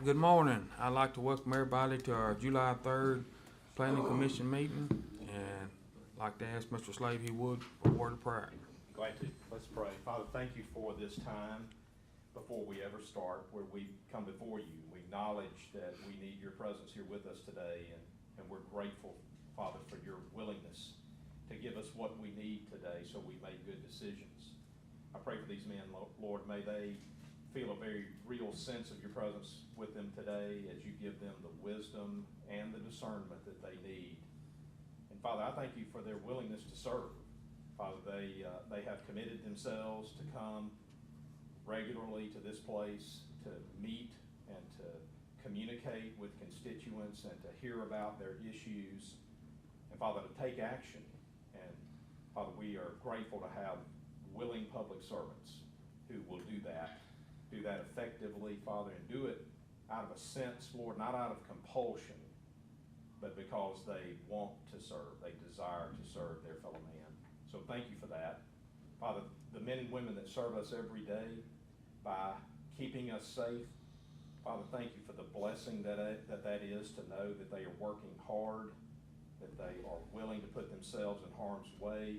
Good morning. I'd like to welcome everybody to our July 3rd Planning Commission meeting, and I'd like to ask Mr. Slade if he would for a word of prayer. Glad to. Let's pray. Father, thank you for this time before we ever start, where we come before you. We acknowledge that we need your presence here with us today, and we're grateful, Father, for your willingness to give us what we need today so we make good decisions. I pray for these men, Lord, may they feel a very real sense of your presence with them today as you give them the wisdom and the discernment that they need. And Father, I thank you for their willingness to serve. Father, they have committed themselves to come regularly to this place, to meet and to communicate with constituents and to hear about their issues, and Father, to take action. And Father, we are grateful to have willing public servants who will do that effectively, Father, and do it out of a sense, Lord, not out of compulsion, but because they want to serve, they desire to serve their fellow man. So thank you for that. Father, the men and women that serve us every day by keeping us safe, Father, thank you for the blessing that is to know that they are working hard, that they are willing to put themselves in harm's way.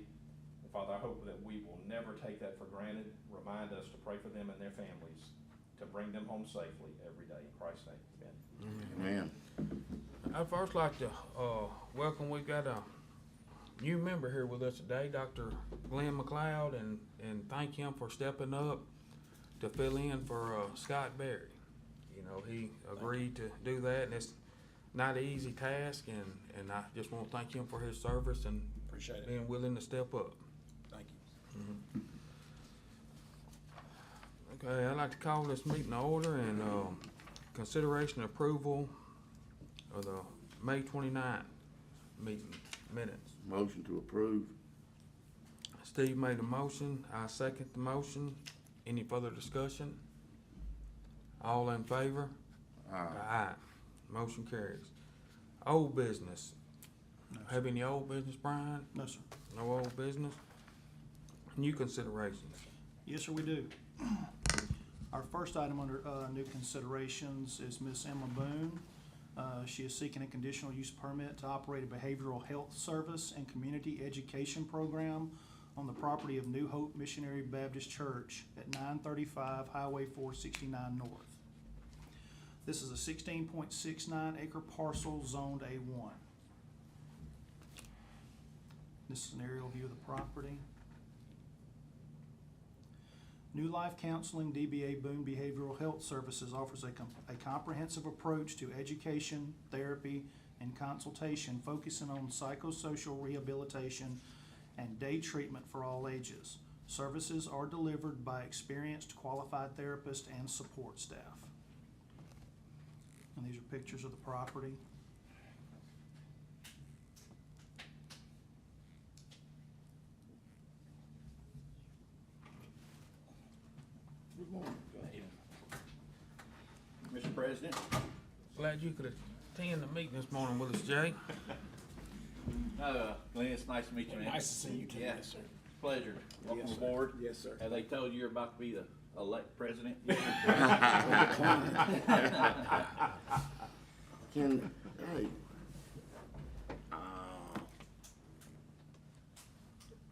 And Father, I hope that we will never take that for granted. Remind us to pray for them and their families, to bring them home safely every day. In Christ's name, amen. Amen. I'd first like to welcome, we've got a new member here with us today, Dr. Glenn McLeod, and thank him for stepping up to fill in for Scott Berry. You know, he agreed to do that, and it's not an easy task, and I just want to thank him for his service and Appreciate it. being willing to step up. Thank you. Okay, I'd like to call this meeting to order and consideration and approval of the May 29th meeting minutes. Motion to approve. Steve made a motion. I second the motion. Any further discussion? All in favor? Aye. Motion carries. Old business. Have any old business, Brian? No, sir. No old business? New considerations. Yes, sir, we do. Our first item under new considerations is Miss Emma Boone. She is seeking a conditional use permit to operate a behavioral health service and community education program on the property of New Hope Missionary Baptist Church at 935 Highway 469 North. This is a 16.69 acre parcel zoned A1. This is an aerial view of the property. New Life Counseling DBA Boone Behavioral Health Services offers a comprehensive approach to education, therapy, and consultation focusing on psychosocial rehabilitation and day treatment for all ages. Services are delivered by experienced qualified therapists and support staff. And these are pictures of the property. Good morning. Go ahead. Mr. President. Glad you could attend the meeting this morning with us, Jay. Glenn, it's nice to meet you, man. Nice to see you too, Yeah. yes, sir. Pleasure. Welcome Yes, sir. aboard. Yes, sir. Have they told you you're about to be the elect president? Can, hey,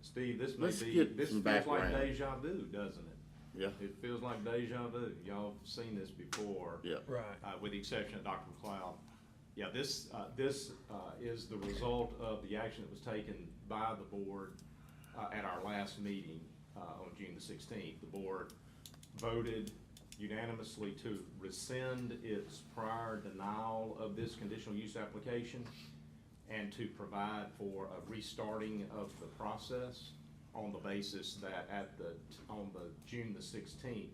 Steve, this Let's may be, get this some feels like background. deja vu, doesn't it? yeah, It feels like deja vu. Y'all have seen this before. yeah. Right. With the exception of Dr. McLeod. Yeah, this is the result of the action that was taken by the board at our last meeting on June the 16th. The board voted unanimously to rescind its prior denial of this conditional use application and to provide for a restarting of the process on the basis that on the June the 16th,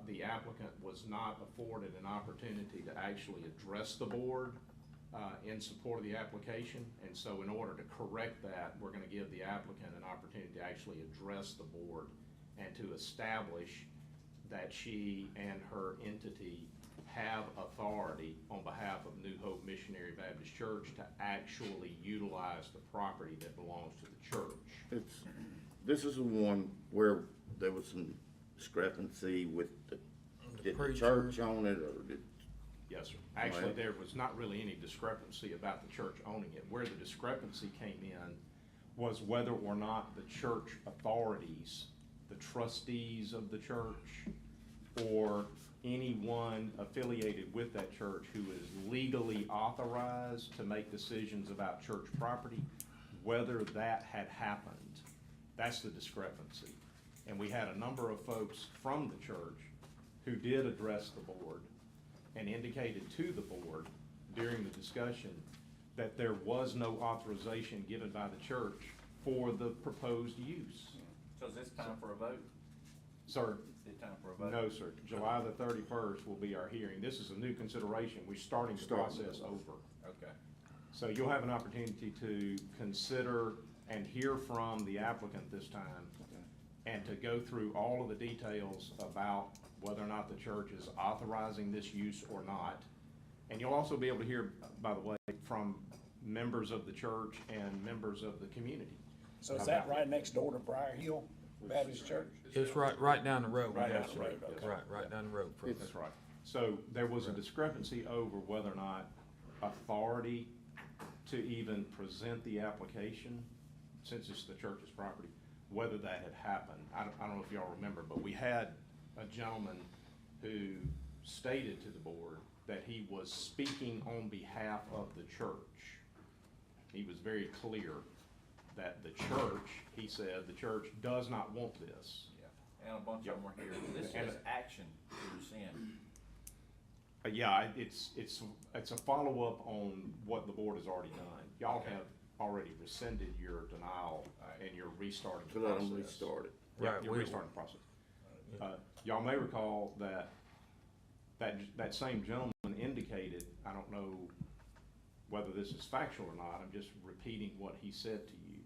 the applicant was not afforded an opportunity to actually address the board in support of the application. And so in order to correct that, we're going to give the applicant an opportunity to actually address the board and to establish that she and her entity have authority on behalf of New Hope Missionary Baptist Church to actually utilize the property that belongs to the church. This is the one where there was some discrepancy with did the preacher. church own it, or did Actually, Right. there was not really any discrepancy about the church owning it. Where the discrepancy came in was whether or not the church authorities, the trustees of the church, or anyone affiliated with that church who is legally authorized to make decisions about church property, whether that had happened. That's the discrepancy. And we had a number of folks from the church who did address the board and indicated to the board during the discussion that there was no authorization given by the church for the proposed use. So is this time for a vote? Sir? Is it time for a vote? No, sir. July the 31st will be our hearing. This is a new consideration. We're starting the process over. Okay. So you'll have an opportunity to consider and hear from the applicant this time and to go through all of the details about whether or not the church is authorizing this use or not. And you'll also be able to hear, by the way, from members of the church and members of the community. So is that right next door to Briar Hill Baptist Church? It's right down the road. Right down Yes, the road, sir. okay. Right down the road from us. That's right. So there was a discrepancy over whether or not authority to even present the application, since it's the church's property, whether that had happened. I don't know if y'all remember, but we had a gentleman who stated to the board that he was speaking on behalf of the church. He was very clear that the church, he said, the church does not want this. Yeah, and a bunch of them were here. This And- is action to rescind. Yeah, it's a follow-up on what the board has already done. Y'all have already rescinded your denial and you're restarting To the let process. them restart it. Yeah, Right, you're we- restarting the process. Y'all may recall that same gentleman indicated, I don't know whether this is factual or not, I'm just repeating what he said to you.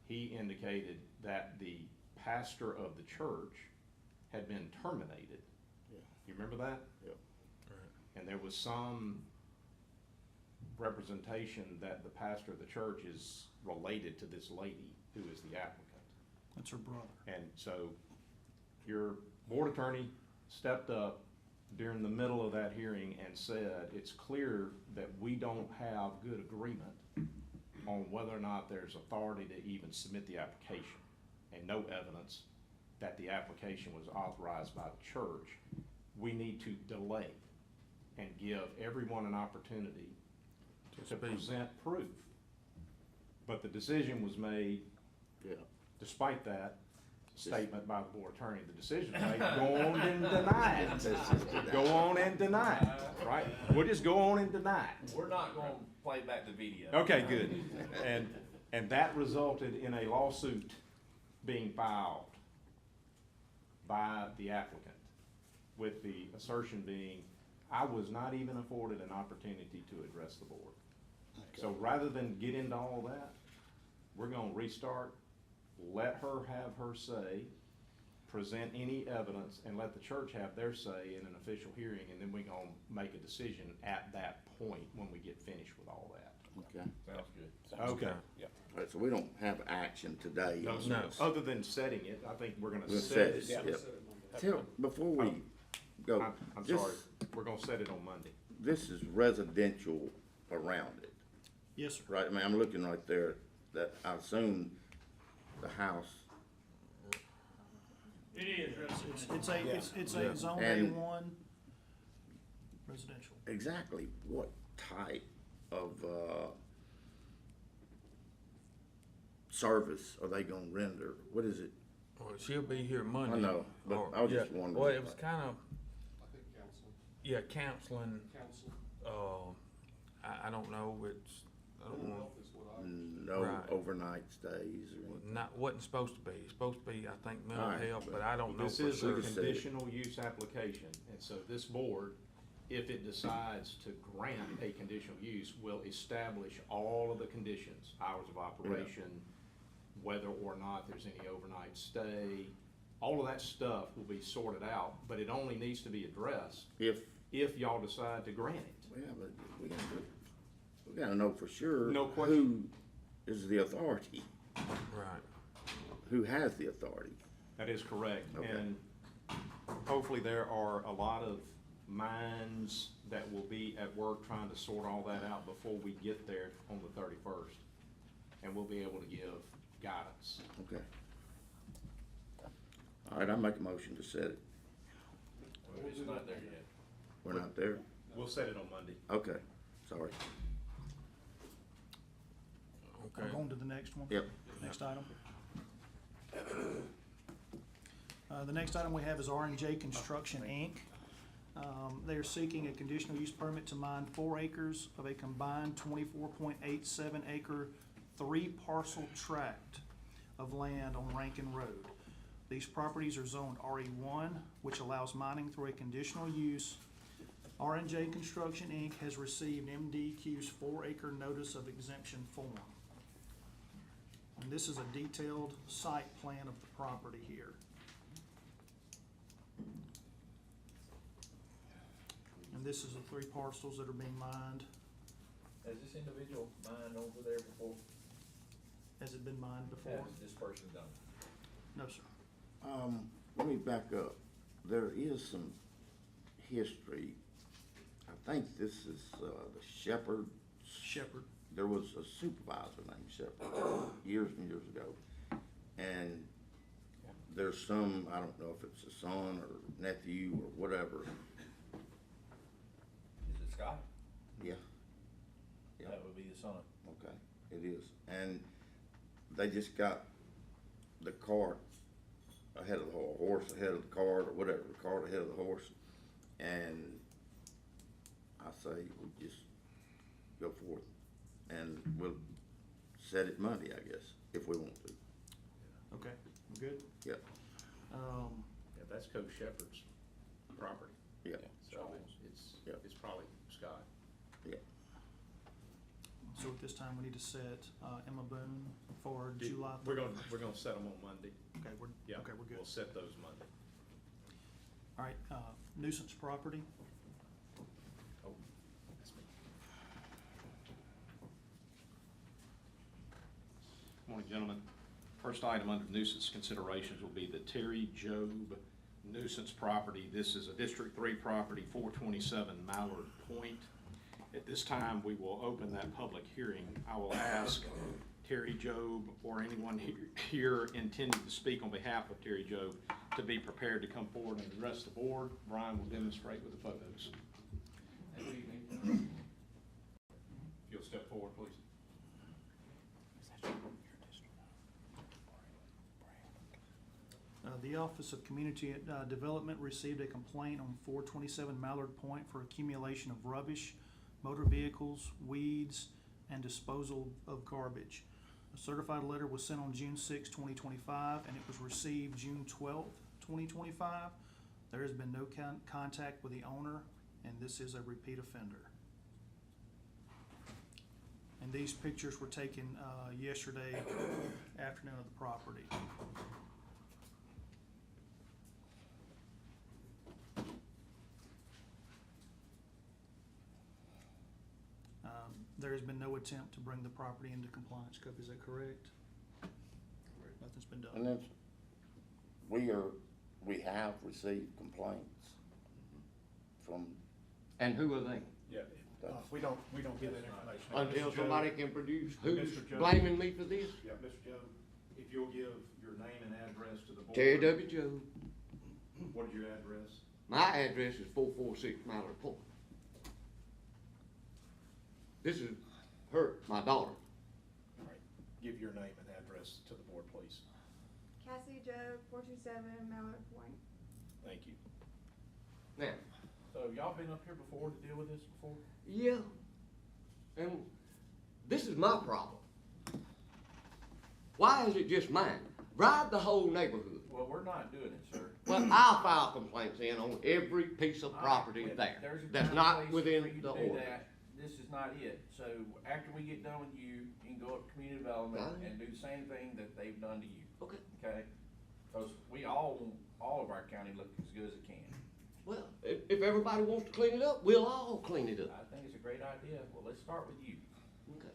He indicated that the pastor of the church had been terminated. Yeah. You remember that? Yep. And there was some representation that the pastor of the church is related to this lady who is the applicant. That's her brother. And so your board attorney stepped up during the middle of that hearing and said, it's clear that we don't have good agreement on whether or not there's authority to even submit the application, and no evidence that the application was authorized by the church. We need to delay and give everyone an opportunity to present proof. But the decision was made Yeah. despite that statement by the board attorney. The decision was made, go on and deny it. Go on and deny it, right? We'll just go on and deny it. We're not gonna play back the video. Okay, good. And that resulted in a lawsuit being filed by the applicant, with the assertion being, I was not even afforded an opportunity to address the board. So rather than get into all that, we're gonna restart, let her have her say, present any evidence, and let the church have their say in an official hearing, and then we're gonna make a decision at that point when we get finished with all that. Okay. Sounds good. Okay. Yeah. All right, so we don't have action today on No. this. Other than setting it, I think we're gonna We'll set set it. it, Yeah. yep. Tell, before we go, I'm this- sorry, we're gonna set it on Monday. This is residential around it, Yes, sir. right? I mean, I'm looking right there, that I assume the house, It's Yeah. a zone And- A1 residential. exactly what type of, service are they gonna render? What is it? Well, she'll be here Monday. I know, but or- I was just yeah. wondering Well, it was about- kinda, I think council. yeah, counseling, Council. I don't know, I don't Mental know, health is what I. No Right. overnight stays or anything? wasn't supposed to be. It's supposed to be, I think, mental Alright, health, but but I don't know This for is a sure. could say- conditional use application, and so this board, if it decides to grant a conditional use, will establish all of the conditions, hours of operation, whether or not there's any overnight stay, all of that stuff will be sorted out, but it only needs to be addressed If, if y'all decide to grant it. yeah, but we gotta know for sure. No question. Who is the authority? Right. Who has the authority? That is correct, Okay. and hopefully there are a lot of minds that will be at work trying to sort all that out before we get there on the 31st. And we'll be able to give guidance. Okay. All right, I make a motion to set it. It's not there yet. We're not there? We'll set it on Monday. Okay, sorry. We're Okay. going to the next one? Yep. Next item. The next item we have is R&J Construction, Inc. They are seeking a conditional use permit to mine 4 acres of a combined 24.87 acre 3-parcel tract of land on Rankin Road. These properties are zoned RE1, which allows mining through a conditional use. R&J Construction, Inc. has received MDQ's 4-acre notice of exemption form. And this is a detailed site plan of the property here. And this is the 3 parcels that are being mined. Has this individual mined over there before? Has it been mined before? Has this person done? No, sir. Let me back up. There is some history. I think this is, the Shepherd. Shepherd. There was a supervisor named Shepherd years and years ago. And there's some, I don't know if it's a son or nephew or whatever. Is it Scott? Yeah, Yeah. That would be the son. okay, it is. And they just got the cart ahead of the horse, ahead of the cart or whatever, the cart ahead of the horse. And I say we just go forth and we'll set it Monday, I guess, if we want to. Okay, good. Yep, Yeah, that's Coach Shepherd's property. yep, So Yep. it's probably Scott. yep. So at this time, we need to set Emma Boone for July. We're gonna set them on Monday. Okay, Yeah. okay, we're good. We'll set those Monday. All right, nuisance property. Oh, that's me. Morning, gentlemen. First item under nuisance considerations will be the Terry Job nuisance property. This is a District 3 property, 427 Mallard Point. At this time, we will open that public hearing. I will ask Terry Job or anyone here intending to speak on behalf of Terry Job to be prepared to come forward and address the board. Brian will demonstrate with the photos. If you'll step forward, please. The Office of Community Development received a complaint on 427 Mallard Point for accumulation of rubbish, motor vehicles, weeds, and disposal of garbage. A certified letter was sent on June 6, 2025, and it was received June 12, 2025. There has been no contact with the owner, and this is a repeat offender. And these pictures were taken yesterday afternoon of the property. There has been no attempt to bring the property into compliance, Cope, is that correct? Nothing's been And done. then we have received complaints from, And who are they? Yeah. We don't get that information. Until somebody can produce, who's Mr. Jones. blaming me for this? Yeah, Mr. Joe, if you'll give your name and address to the board. Terry W. Joe. What is your address? My address is 446 Mallard Point. This is her, my daughter. All right, give your name and address to the board, please. Cassie Joe, 427 Mallard Point. Thank you. Now, So y'all been up here before to deal with this before? yeah, and this is my problem. Why is it just mine? Drive the whole neighborhood. Well, we're not doing it, sir. Well, I'll file complaints in on every piece of property Alright, there there's a that's time not and place within for you to the do order. that. This is not it. So after we get done with you, you can go up to community development Right. and do the same thing that they've done to you, Okay, okay? Because we all want all of our county look as good as it can. well, if everybody wants to clean it up, we'll all clean it up. I think it's a great idea. Well, let's start with you. Okay.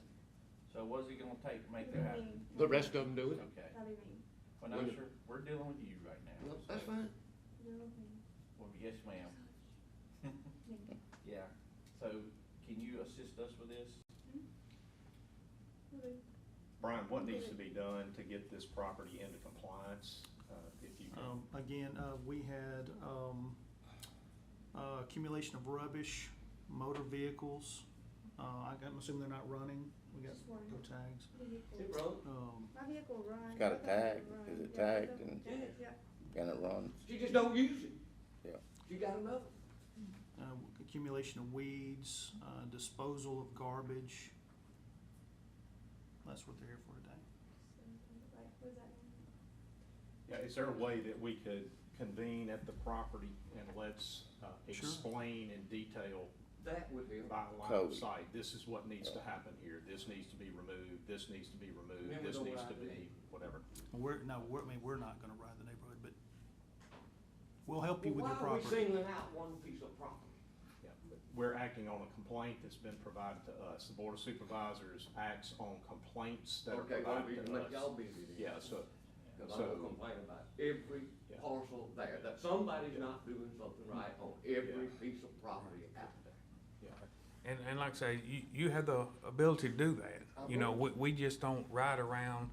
So what is it gonna take to make What do that you happen? mean? The rest of them do it. Okay. How do you mean? Well, no, sir, we're dealing with you right now. Well, that's fine. No, okay. Well, yes, ma'am. Yeah, so can you assist us with this? Okay. Brian, what needs to be done to get this property into compliance, if you can? Again, we had, accumulation of rubbish, motor vehicles. I'm assuming they're not running. We got Just one. no tags. Vehicle. It broke. My vehicle runs. It's got a My tag. vehicle runs. Is it Yeah, tagged it's and- tagged, yeah. And it runs. She just don't use it. Yeah. She got another. Accumulation of weeds, disposal of garbage. That's what they're here for today. So, like, what does that mean? Yeah, is there a way that we could convene at the property and let's Sure. explain in detail That would help. by line Code. of sight, this is what needs to happen here, this needs to be removed, this needs to be removed, Then we this go needs right to to be, whatever. We're not gonna ride the neighborhood, but we'll help you with your Why are we property. singling out one piece of property? Yeah, but we're acting on a complaint that's been provided to us. The Board of Supervisors acts on complaints that are Okay, well, we provided can to let y'all us. busy then. Yeah, so, Cause I'm gonna complain about every Yeah. parcel there, that somebody's not doing something right on every Yeah. piece of property out there. yeah, And like I say, you have the ability to do that. You know, we just don't ride around,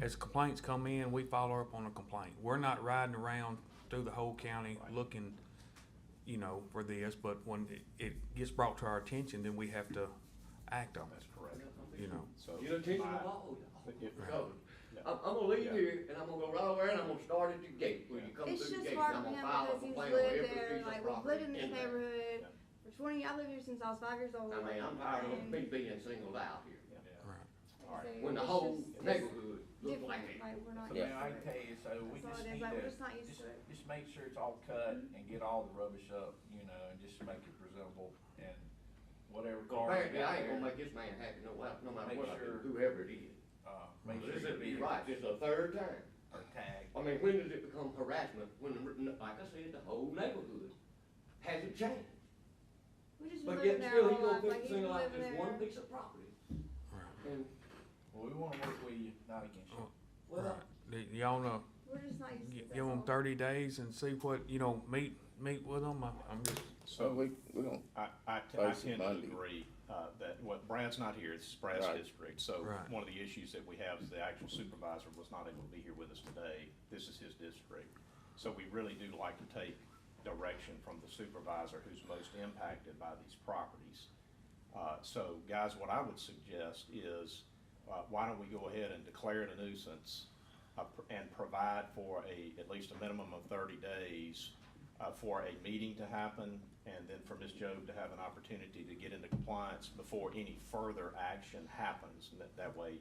as complaints come in, we follow up on a complaint. We're not riding around through the whole county Right. looking, you know, for this, but when it gets brought to our attention, then we have to act on that's it, correct. you know. So Get attention my- of all If- y'all. Covered. Yeah. I'm gonna leave Yeah. here and I'm gonna go right over there and I'm gonna start at the gate, when you come It's through the just gate, hard and I'm for gonna him file a because he's complaint on lived every there, piece of like, we've lived property in this in there. neighborhood Yeah. for 20, I lived here since I was 5 years old. I mean, I'm tired of and me being singled out here, Right. All right. so when the it's whole just- neighborhood it's looks like different, it. like, we're not So used now to I can it. tell you, so we That's all just it is, need like, we're to, just not used to it. just make sure it's all cut and get all the rubbish up, you know, and just make it presentable and whatever car. Apparently, I ain't gonna make this man happy no matter Make what I do, sure- whoever it is. Make sure This your is, you're right, vehicles this is the third time. are tagged. I mean, when does it become harassment? When, like I said, the whole neighborhood hasn't changed. We just been But living yet there still, all he our gonna life, like, pick he's single been out living just one there. piece of property. Right. And, Well, we wanna work with you, not against you. well, Right. Y'all know, We're just not used to it. give them 30 days and see what, you know, meet with them. I'm just, So So we're gonna, I Face it tend to Monday. agree, that, Brad's not here, it's Brad's Right. district, so Right. one of the issues that we have is the actual supervisor was not able to be here with us today. This is his district. So we really do like to take direction from the supervisor who's most impacted by these properties. So guys, what I would suggest is, why don't we go ahead and declare it a nuisance, and provide for at least a minimum of 30 days for a meeting to happen, and then for Ms. Jobe to have an opportunity to get into compliance before any further action happens. And that way,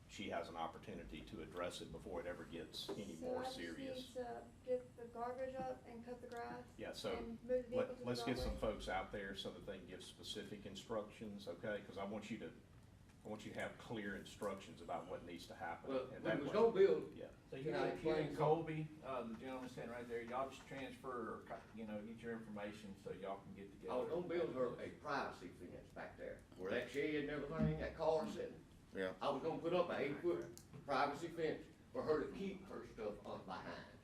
she has an opportunity to address it before it ever gets any more serious. So I just need to get the garbage up and cut the grass Yeah, so and move the vehicle to the let's get some driveway. folks out there so that they can give specific instructions, okay? Because I want you to have clear instructions about what needs to happen. well, and we that was way- gonna build, Yeah. So Can you I and explain Colby, the gentleman standing right there, y'all just transfer, or, you know, get your information so y'all can get together. I was gonna build her a privacy fence back there, where that shed and everything, that car sitting. yeah, I was gonna put up an 8-foot privacy fence for her to keep her stuff on behind.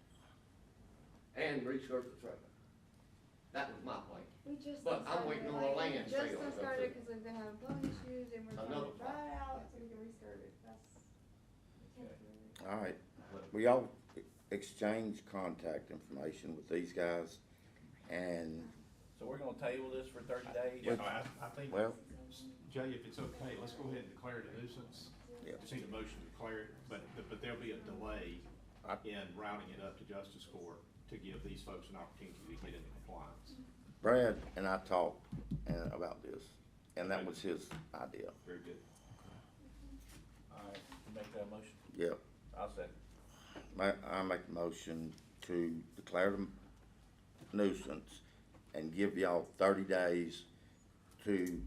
And reskirt the trailer. That was my plan. We just. But done I'm waiting started, on a like, land we sale just to done go started through. because we've been having plumbing issues and we're trying Another to dry it out so we can restart it. That's. we can't do it. all right. We all exchange contact information with these guys, and, So we're gonna table this for 30 days? Yeah, no, I think, well, Jay, if it's okay, let's go ahead and declare it a nuisance. Yeah. Just need a motion to declare it, but there'll be a delay in routing it up to justice court to give these folks an opportunity to get into compliance. Brad and I talked about this, and that was his idea. Very good. All right, you make that motion? Yep. I'll second. I make the motion to declare them nuisance and give y'all 30 days to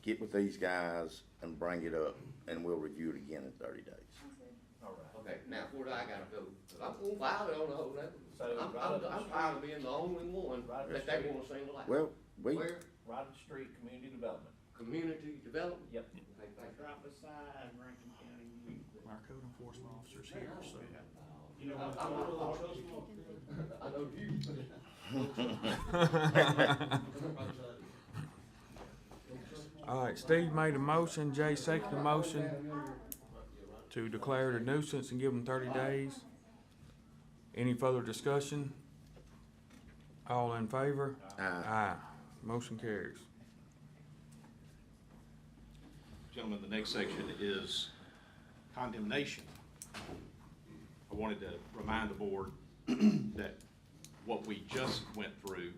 get with these guys and bring it up, and we'll review it again in 30 days. That's good. All right. Okay, now where do I gotta go? Cause I'm gonna file it on the whole neighborhood. So, right up the I'm tired of being the only one Right up the that they street. wanna single out. Well, we, Where? Right up the street, community development. Community development? Yep. Okay, thank you. Right beside Rankin County. Our code enforcement officer's here, so. You know, I know you. right, Steve made a motion, Jay seconded the motion to declare it a nuisance and give them 30 days. Any further discussion? All in favor? Aye. Motion carries. Gentlemen, the next section is condemnation. I wanted to remind the board that what we just went through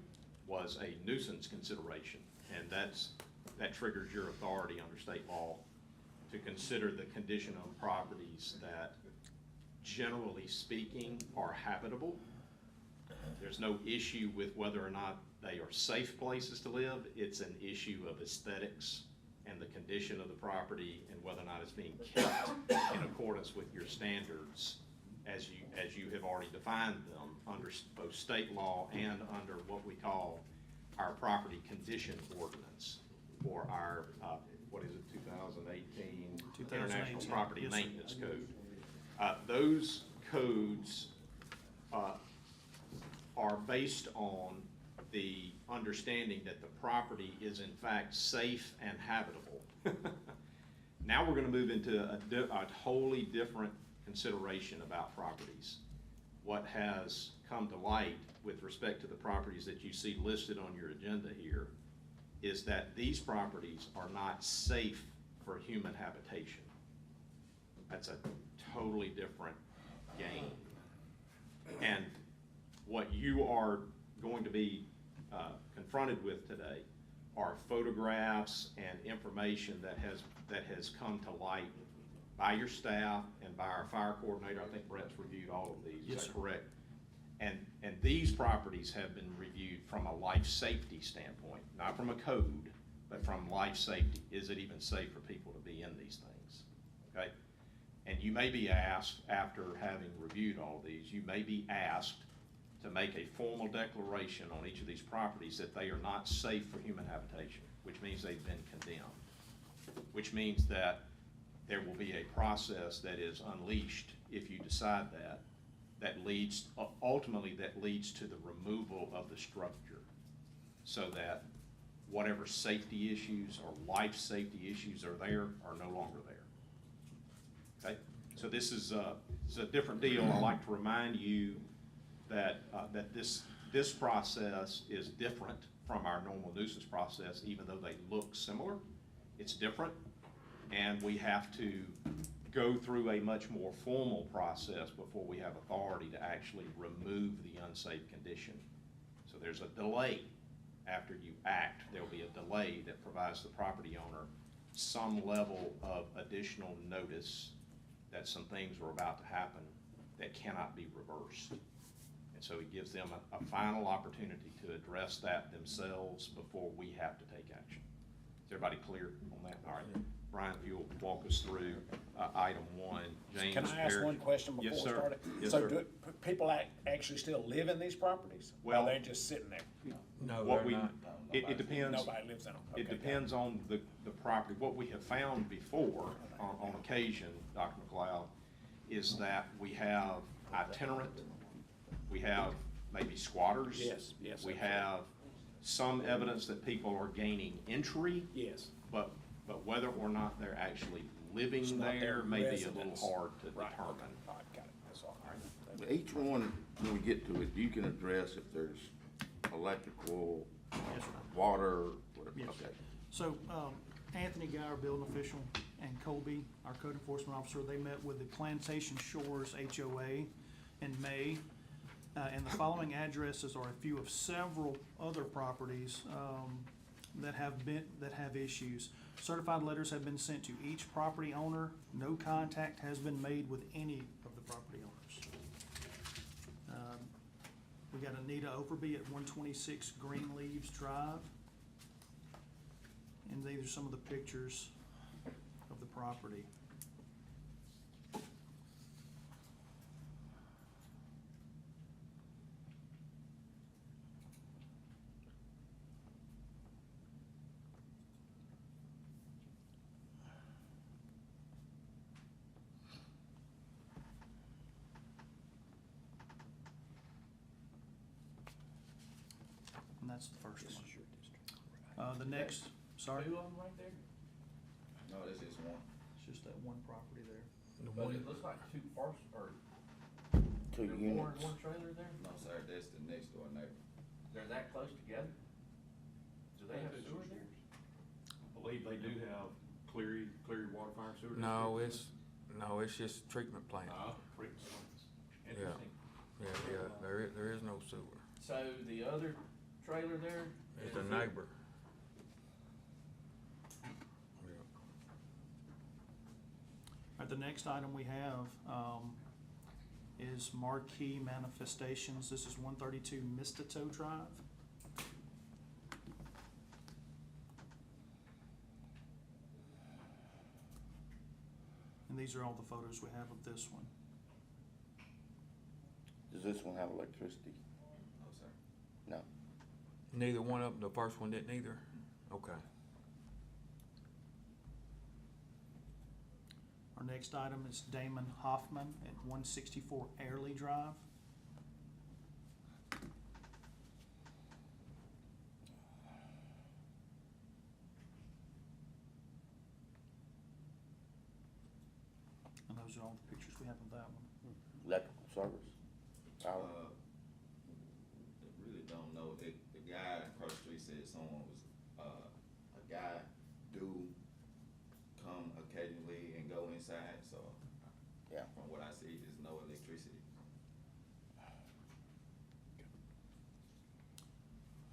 was a nuisance consideration, and that triggers your authority under state law to consider the condition of properties that, generally speaking, are habitable. There's no issue with whether or not they are safe places to live. It's an issue of aesthetics and the condition of the property and whether or not it's being kept in accordance with your standards as you have already defined them under both state law and under what we call our property condition ordinance, or our, 2018 International Property yes, Maintenance Code. Those codes are based on the understanding that the property is in fact safe and habitable. Now we're gonna move into a wholly different consideration about properties. What has come to light with respect to the properties that you see listed on your agenda here is that these properties are not safe for human habitation. That's a totally different game. And what you are going to be confronted with today are photographs and information that has come to light by your staff and by our fire coordinator. I think Brett's reviewed all of these. Yes, Is that sir. correct? And these properties have been reviewed from a life safety standpoint, not from a code, but from life safety. Is it even safe for people to be in these things? Okay? And you may be asked, after having reviewed all of these, you may be asked to make a formal declaration on each of these properties that they are not safe for human habitation, which means they've been condemned, which means that there will be a process that is unleashed if you decide that leads, ultimately that leads to the removal of the structure, so that whatever safety issues or life safety issues are there are no longer there. Okay, so this is it's a different deal. I like to remind you that this process is different from our normal nuisance process, even though they look similar. It's different, and we have to go through a much more formal process before we have authority to actually remove the unsafe condition. So there's a delay. After you act, there'll be a delay that provides the property owner some level of additional notice that some things are about to happen that cannot be reversed. And so it gives them a final opportunity to address that themselves before we have to take action. Is everybody clear on that? All right. Brian, if you'll walk us through item 1. James, Can I ask Eric? one question before Yes, we sir. start it? Yes, So sir. do people actually still live in these properties? Well- Or they're just sitting there? No, What they're we, not. it depends. Nobody lives in them? It Okay, depends on the property. What we have found before, on occasion, Dr. McLeod, is that we have itinerant, we have maybe squatters. Yes, We okay. have some evidence that people are gaining entry, Yes. but whether or not they're actually living It's not there their may be a residence. little hard to Right, determine. okay. All right, got it, that's all. But each one, when we get to it, you can address if there's electrical, Yes, sir. water, whatever, Yes. okay. So, Anthony Guy, our building official, and Colby, our code enforcement officer, they met with the Plantation Shores HOA in May. And the following addresses are a few of several other properties, that have issues. Certified letters have been sent to each property owner. No contact has been made with any of the property owners. We got Anita Overby at 126 Greenleaves Drive. And these are some of the pictures of the property. And that's the first one. The next, sorry? Two of them right there? No, that's just one. It's just that one property there. The But one- it looks like two parcels, or Two there more units. in one trailer there? No, sir, that's the next door neighbor. They're that close together? Do they have sewer there? I believe they do have Cleary Water Fire Sewer. No, District. no, it's just treatment plant. Treatment plants. Yeah. Interesting. Yeah, there is no sewer. So the other trailer there? It's is a it- neighbor. Yeah. All right, the next item we have, is Marquee Manifestations. This is 132 Mistato Drive. And these are all the photos we have of this one. Does this one have electricity? No, sir. No. Neither one of them, the first one didn't either? Okay. Our next item is Damon Hoffman at 164 Airlie Drive. And those are all the pictures we have of that one. Electrical service? Power? I really don't know. The guy across the street said someone was, a guy do come occasionally and go inside, so. Yeah. From what I see, there's no electricity.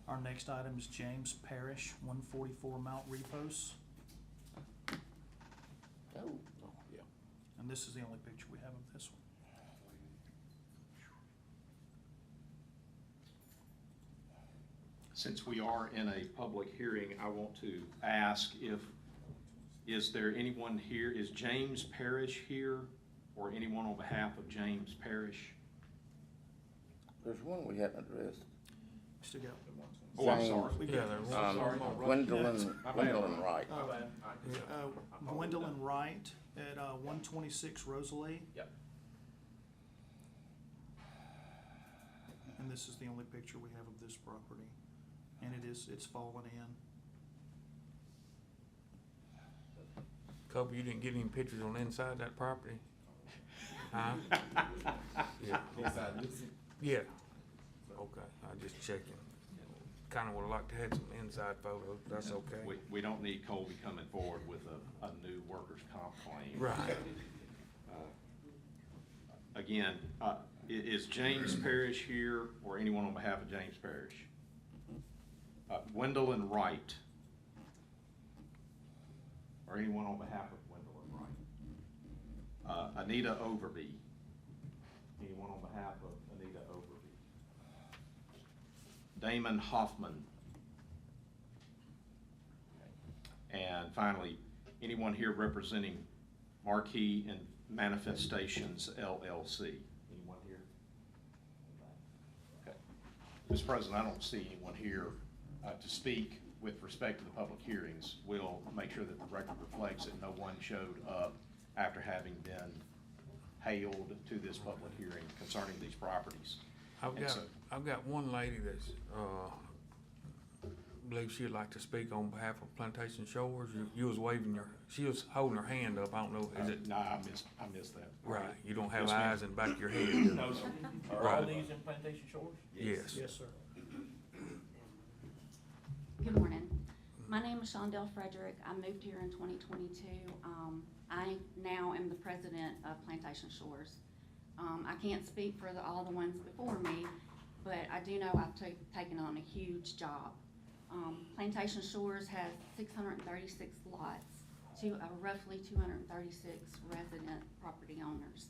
Our next item is James Parrish, 144 Mount Repos. Oh. Yeah. And this is the only picture we have of this one. Since we are in a public hearing, I want to ask is there anyone here, is James Parrish here, or anyone on behalf of James Parrish? There's one we hadn't addressed. Still got Oh, I'm James. sorry. We've Yeah, got- there was. Sorry. Gwendolyn, My bad. Gwendolyn Wright. My bad. Gwendolyn Wright at 126 Rosalie. Yep. And this is the only picture we have of this property. And it's fallen in. Kobe, you didn't get any pictures on the inside of that property? Huh? Yeah. Inside this, Yeah. Okay, I just checking. Kinda would've liked to have some inside photos, that's okay. We don't need Colby coming forward with a new workers' comp claim. Right. Again, is James Parrish here, or anyone on behalf of James Parrish? Gwendolyn Wright. Or anyone on behalf of Gwendolyn Wright. Anita Overby. Anyone on behalf of Anita Overby? Damon Hoffman. And finally, anyone here representing Marquee and Manifestations LLC? Anyone here? Okay. Mr. President, I don't see anyone here to speak with respect to the public hearings. We'll make sure that the record reflects that no one showed up after having been hailed to this public hearing concerning these properties. I've got one lady that's, believes she'd like to speak on behalf of Plantation Shores. You was waving she was holding her hand up, I don't know, is it? No, I missed that. Right, you don't have Yes, ma'am. eyes in the back of your head. No, sir. Are all Right. these in Plantation Shores? Yes. Yes, sir. Good morning. My name is Shondell Frederick. I moved here in 2022. I now am the president of Plantation Shores. I can't speak for all the ones before me, but I do know I've taken on a huge job. Plantation Shores has 636 lots to roughly 236 resident property owners.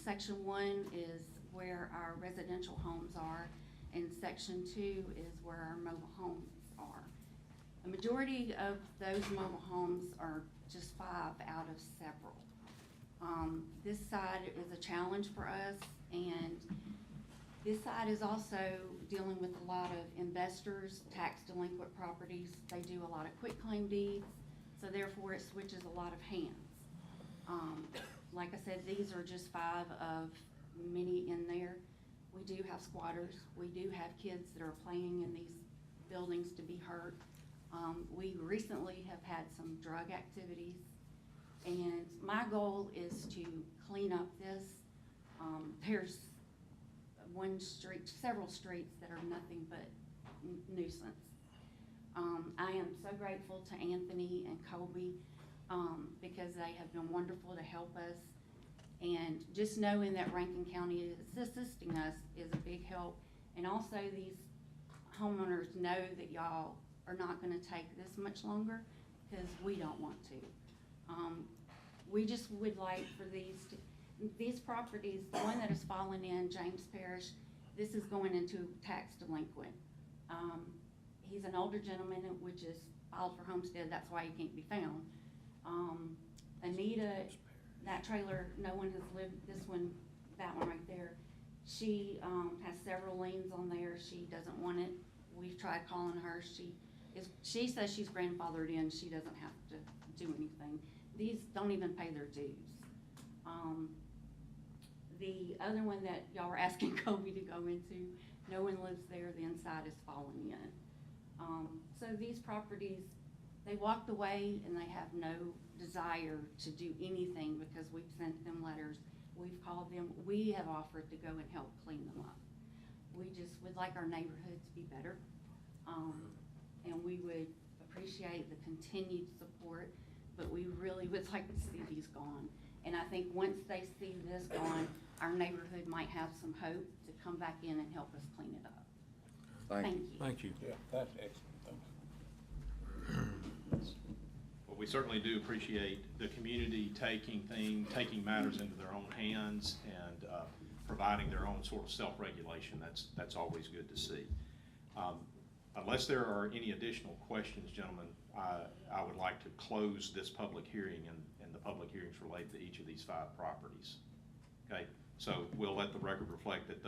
Section 1 is where our residential homes are, and Section 2 is where our mobile homes are. The majority of those mobile homes are just 5 out of several. This side is a challenge for us, and this side is also dealing with a lot of investors, tax delinquent properties. They do a lot of quitclaim deeds, so therefore it switches a lot of hands. Like I said, these are just 5 of many in there. We do have squatters. We do have kids that are playing in these buildings to be hurt. We recently have had some drug activities, and my goal is to clean up this. There's one street, several streets that are nothing but nuisance. I am so grateful to Anthony and Colby, because they have been wonderful to help us. And just knowing that Rankin County is assisting us is a big help. And also these homeowners know that y'all are not gonna take this much longer, because we don't want to. We just would like for these properties, the one that has fallen in James Parish, this is going into tax delinquent. He's an older gentleman, which is filed for homestead, that's why he can't be found. Anita, that trailer, no one has lived, this one, that one right there, she, has several liens on there, she doesn't want it. We've tried calling her, she says she's grandfathered in, she doesn't have to do anything. These don't even pay their dues. The other one that y'all were asking Kobe to go into, no one lives there, the inside is falling in. So these properties, they walked away and they have no desire to do anything because we've sent them letters, we've called them, we have offered to go and help clean them up. We just would like our neighborhood to be better, and we would appreciate the continued support, but we really would like to see these gone. And I think once they see this gone, our neighborhood might have some hope to come back in and help us clean it up. Thank you. Thank you. Yeah, that's excellent, thank you. Well, we certainly do appreciate the community taking matters into their own hands and providing their own sort of self-regulation. That's always good to see. Unless there are any additional questions, gentlemen, I would like to close this public hearing, and the public hearings related to each of these 5 properties. Okay, so we'll let the record reflect that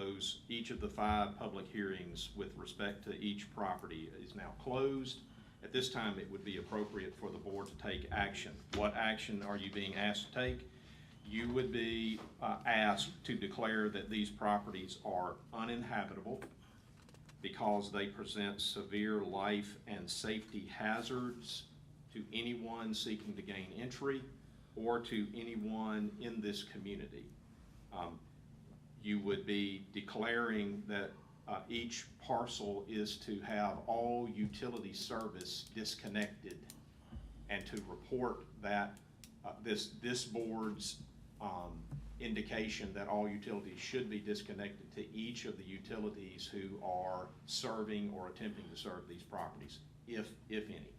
each of the 5 public hearings with respect to each property is now closed. At this time, it would be appropriate for the board to take action. What action are you being asked to take? You would be asked to declare that these properties are uninhabitable because they present severe life and safety hazards to anyone seeking to gain entry or to anyone in this community. You would be declaring that each parcel is to have all utility service disconnected, and to report that this board's indication that all utilities should be disconnected to each of the utilities who are serving or attempting to serve these properties, if any.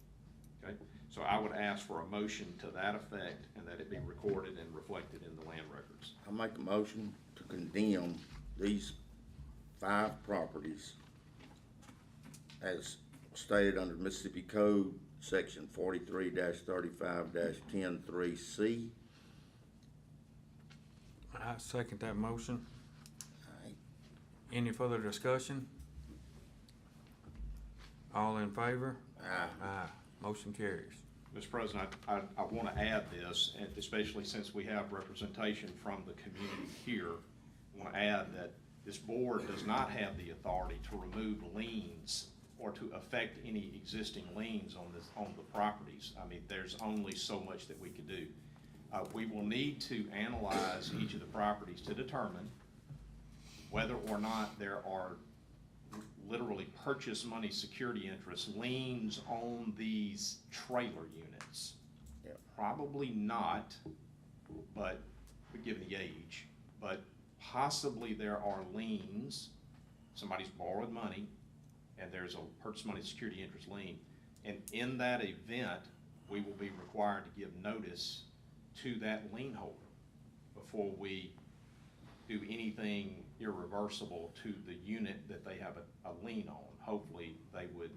Okay, so I would ask for a motion to that effect, and that it be recorded and reflected in the land records. I make a motion to condemn these 5 properties as stated under Mississippi Code, section 43-35-103C. I second that motion. Aye. Any further discussion? All in favor? Aye. Aye. Motion carries. Mr. President, I want to add this, and especially since we have representation from the community here, I want to add that this board does not have the authority to remove liens or to affect any existing liens on the properties. I mean, there's only so much that we could do. We will need to analyze each of the properties to determine whether or not there are literally purchase money security interest liens on these trailer units. Yep. Probably not, but given the age, but possibly there are liens. Somebody's borrowed money and there's a purchase money security interest lien, and in that event we will be required to give notice to that lien holder before we do anything irreversible to the unit that they have a lien on. Hopefully they would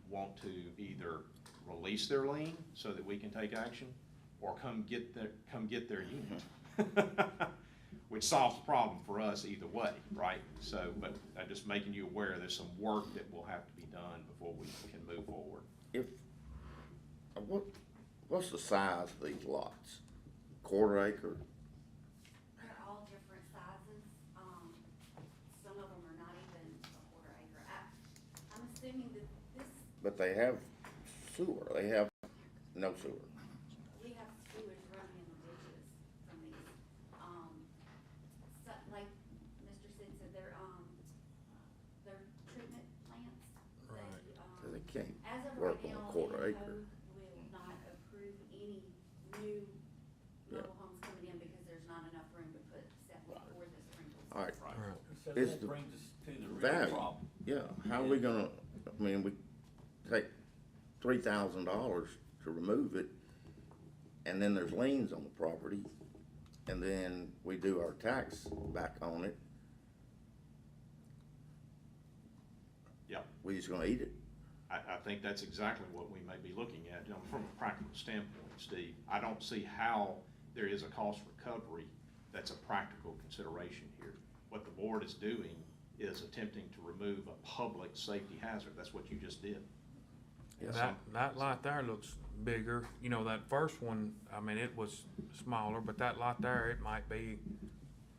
want to either release their lien so that we can take action, or come get their unit. Which solves the problem for us either way, right? So, but I'm just making you aware there's some work that will have to be done before we can move forward. What's the size of these lots? Quarter acre? They're all different sizes. Some of them are not even a quarter acre. I'm assuming that this, But they have sewer, they have no sewer. We have sewage running in the ditches from these, so, like Mr. Sid said, they're treatment plants. Right. So they can't As of work right on a now, quarter the acre. code will not approve any new mobile homes coming in because there's not enough room to put septic or the sprinklers. All right, Right. So Is that the brings us to the real value, problem. yeah, how are we gonna, I mean, we take $3,000 to remove it, and then there's liens on the property, and then we do our tax back on it, Yeah, we just gonna eat it? I think that's exactly what we may be looking at, you know, from a practical standpoint, Steve. I don't see how there is a cost recovery that's a practical consideration here. What the board is doing is attempting to remove a public safety hazard. That's what you just did. That lot there looks bigger, you know, that first one, I mean, it was smaller, but that lot there, it might be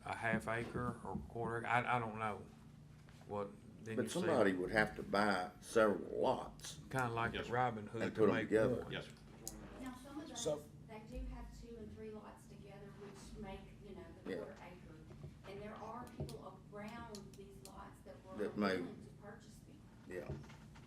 a half acre or quarter, I don't know. What, then you But see, somebody would have to buy several lots. kinda like Yes, the sir. Robin Hood And to put 'em make together. one. Yes, sir. Now, some of those, So- they do have 2 and 3 lots together, which make, you know, the Yeah. quarter acre. And there are people around these lots that were That may- willing to purchase them. Yeah,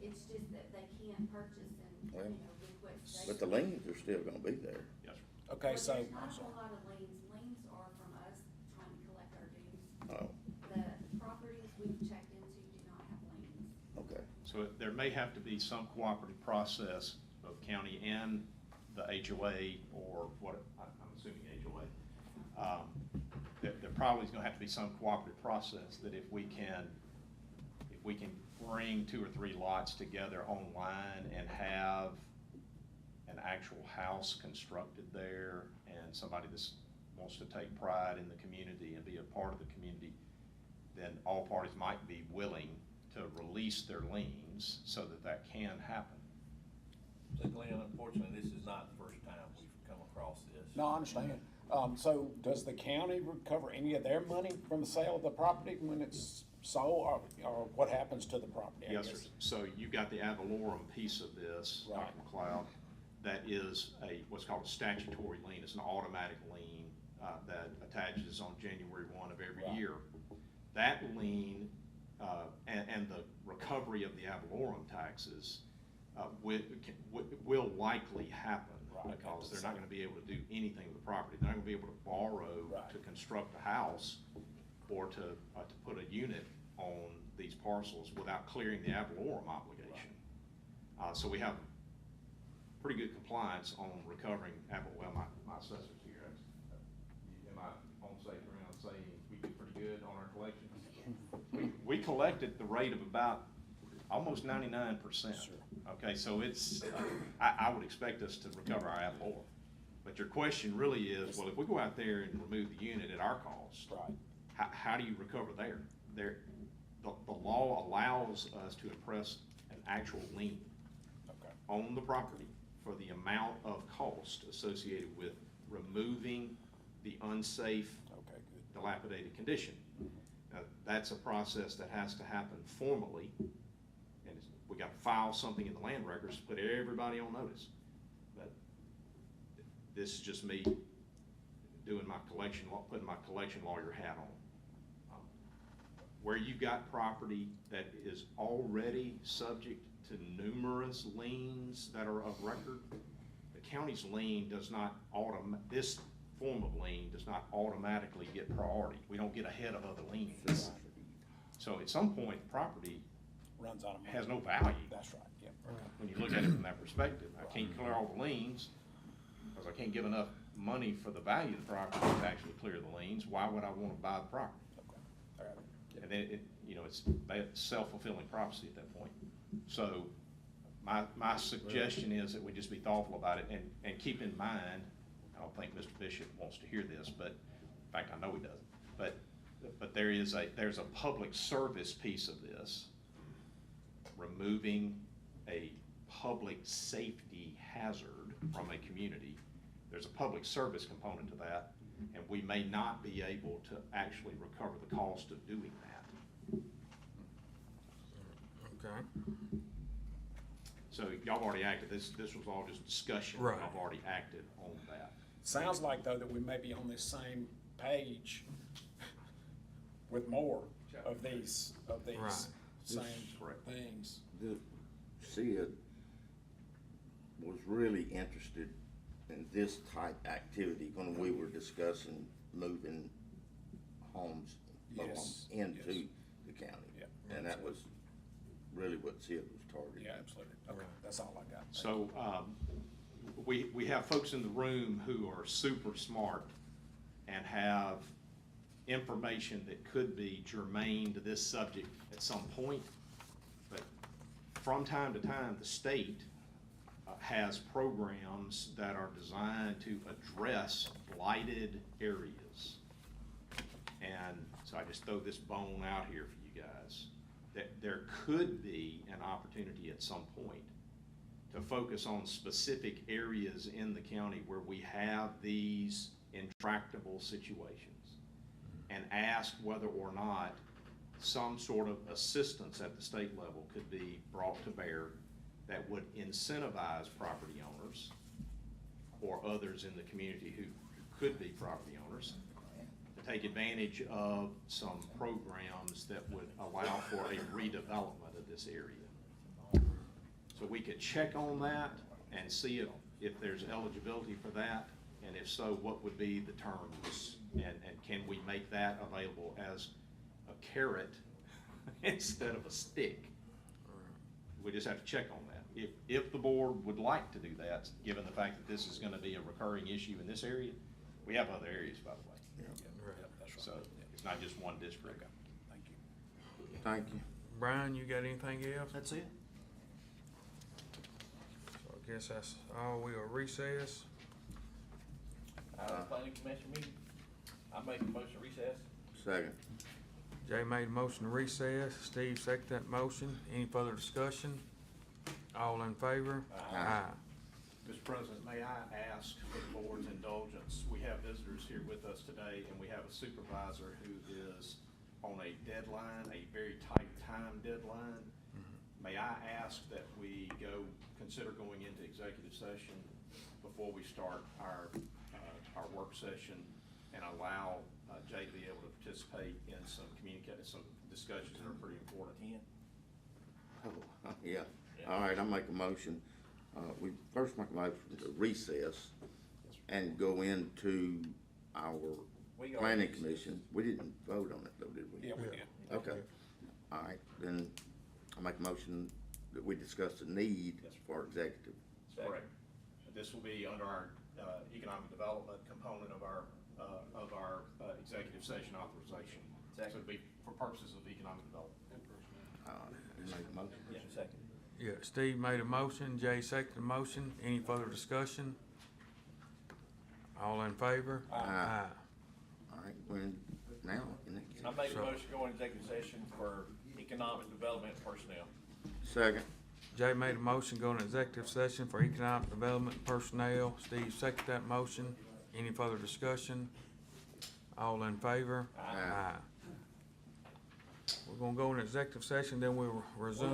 It's just that they can't purchase and, Well, you know, request. but the liens are still gonna be there. Yes, sir. Okay, But so, there's not a whole lot of liens. Liens are from us trying to collect our dues. Oh, The properties we've checked into do not have liens. okay. So there may have to be some cooperative process of county and the HOA, or what, I'm assuming HOA. There probably is gonna have to be some cooperative process that if we can bring 2 or 3 lots together online and have an actual house constructed there, and somebody that wants to take pride in the community and be a part of the community, then all parties might be willing to release their liens so that that can happen. So Glenn, unfortunately, this is not the first time we've come across this. no, I understand. So does the county recover any of their money from the sale of the property when it's sold, or what happens to the property? I Yes, sir. guess? So you've got the ad valorem piece of this, Right. Dr. McLeod. That is what's called a statutory lien. It's an automatic lien that attaches on January 1 of every Right. year. That lien and the recovery of the ad valorem taxes will likely happen. Right. Because they're not gonna be able to do anything with the property. They're not gonna be able to borrow Right. to construct a house or to put a unit on these parcels without clearing the ad valorem obligation. So we have pretty good compliance on recovering my assessor's here. Am I on safe ground saying we do pretty good on our collections? We collect at the rate of about almost 99%. Sure. Okay, so it's, I would expect us to recover our ad valorem. But your question really is, well, if we go out there and remove the unit at our cost, Right. how do you recover there? The law allows us to impress an actual lien Okay. on the property for the amount of cost associated with removing the unsafe, Okay, good. dilapidated condition. Now, that's a process that has to happen formally, and we got to file something in the land records to put everybody on notice. But this is just me doing my collection, putting my collection lawyer hat on. Where you've got property that is already subject to numerous liens that are of record, the county's lien does not this form of lien does not automatically get priority. We don't get ahead of other liens. So at some point, the property Runs out of money. has no value. That's right, yeah. Okay. When you look at it from that perspective. I can't clear all the liens, because I can't give enough money for the value of the property to actually clear the liens. Why would I want to buy the property? Okay. All right. And then it's self-fulfilling prophecy at that point. So my suggestion is that we just be thoughtful about it and keep in mind, I don't think Mr. Bishop wants to hear this, but in fact, I know he doesn't. But there's a public service piece of this, removing a public safety hazard from a community. There's a public service component to that, and we may not be able to actually recover the cost of doing that. Okay. So y'all have already acted, this was all just discussion. Right. Y'all have already acted on that. Sounds like though that we may be on this same page with more of these Right. same Correct. things. The SID was really interested in this type activity when we were discussing moving homes Yes, into yes. the county. Yeah, And that was really what SID was targeting. Yeah, absolutely. Okay, that's all I got. So, we have folks in the room who are super smart and have information that could be germane to this subject at some point. But from time to time, the state has programs that are designed to address blighted areas. And so I just throw this bone out here for you guys, that there could be an opportunity at some point to focus on specific areas in the county where we have these intractable situations and ask whether or not some sort of assistance at the state level could be brought to bear that would incentivize property owners or others in the community who could be property owners to take advantage of some programs that would allow for a redevelopment of this area. So we could check on that and see if there's eligibility for that, and if so, what would be the terms? And can we make that available as a carrot instead of a stick? We just have to check on that. If the board would like to do that, given the fact that this is gonna be a recurring issue in this area, we have other areas, by the way. Yeah, that's right. So it's not just one district. Okay, thank you. Thank you. Brian, you got anything else? That's it. So I guess that's all. We'll recess. Planning commission meeting, I make a motion to recess. Second. Jay made a motion to recess. Steve seconded that motion. Any further discussion? All in favor? Aye. Mr. President, may I ask for the board's indulgence? We have visitors here with us today, and we have a supervisor who is on a deadline, a very tight time deadline. May I ask that we consider going into executive session before we start our work session and allow Jay to be able to participate in some discussions that are pretty important. Oh, yeah. All right, I make a motion. We first make a motion to recess and go into our We go planning recess. commission. We didn't vote on it though, did we? Yeah, we did. Okay. All right, then I make a motion that we discuss the need for executive. That's correct. This will be under our economic development component of our executive session authorization. So it'll be for purposes of economic development. You make a motion? Yeah, second. Yeah, Steve made a motion. Jay seconded the motion. Any further discussion? All in favor? Aye. All right, we're in now. I make a So- motion to go into executive session for economic development personnel. Second. Jay made a motion going to executive session for economic development personnel. Steve seconded that motion. Any further discussion? All in favor? Aye. We're gonna go into executive session, then we'll resume.